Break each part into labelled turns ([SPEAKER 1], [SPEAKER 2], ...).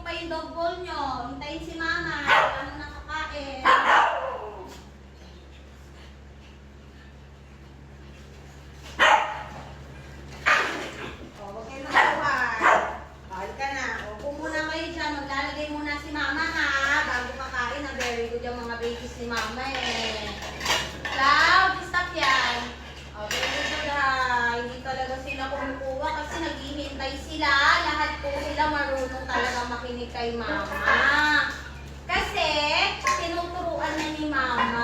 [SPEAKER 1] pa yung dog bowl nyo. Hintayin si mama. Wala mo nakakain. O, huwag kayo magsawan. Halika na. Upo muna kayo dyan. Maglalagay muna si mama ha. Bago kakain. Na very good yung mga babies ni mama eh. Cloud, stop yan. O, very good ha. Hindi talaga sila kumukuha kasi naghihintay sila. Lahat po sila marunong talaga makinig kay mama. Kasi, tinuturuan na ni mama.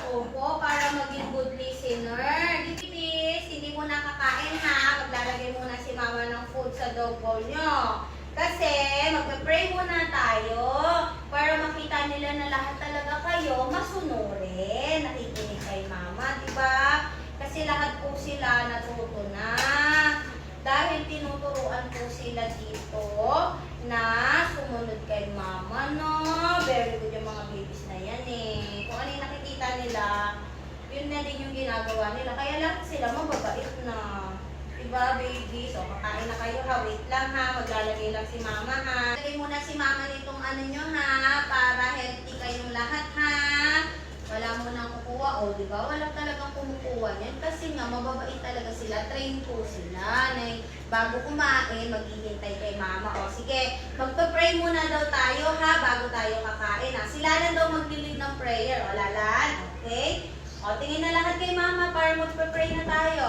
[SPEAKER 1] Opo, para maging good listener. Dipis, hindi mo nakakain ha. Maglalagay muna si mama ng food sa dog bowl nyo. Kasi, magpe-pray muna tayo. Para makita nila na lahat talaga kayo masunurin. Nakikinig kay mama, diba? Kasi lahat po sila natuto na. Dahil tinuturuan po sila dito na sumunod kay mama, no? Very good yung mga babies na yan eh. Kung ano yung nakikita nila, yun na din yung ginagawa nila. Kaya lang sila mababait na. Diba, babies? So, kakain na kayo ha. Wait lang ha. Maglalagay lang si mama ha. Lagay muna si mama nitong ano nyo ha. Para healthy kayong lahat ha. Wala mo nang kukuha. O, diba? Wala talagang kumukuha yan. Kasi nga, mababait talaga sila. Train po sila. Na bago kumain, maghihintay kay mama. O, sige. Magpa-pray muna daw tayo, ha? Bago tayo kakain, ha? Sila na daw mag-lead ng prayer. O, Lalan? Okay? O, tingin na lahat kay mama para magpa-pray na tayo.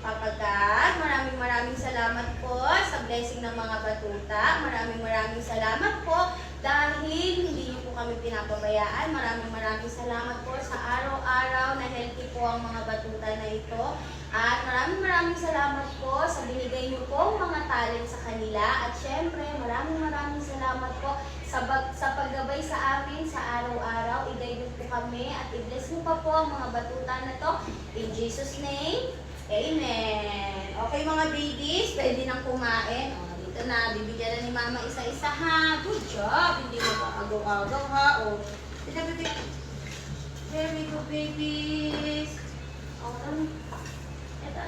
[SPEAKER 1] Papa God, maraming salamat po sa blessing ng mga batuta. Maraming salamat po dahil hindi niyo po kami pinapabayaan. Maraming salamat po sa araw-araw na healthy po ang mga batuta na ito. At maraming salamat po sa binigay niyo po mga talent sa kanila. At syempre, maraming salamat po sa paggabay sa amin sa araw-araw. I-guide niyo po kami at i-bless niyo pa po ang mga batuta na to. In Jesus' name, Amen. Okay mga babies, pwede nang kumain. O, dito na, bibigyan na ni mama isa-isa ha. Good job. Hindi mo pa agaw-agaw ha. O, dito. Very good babies. O, ito.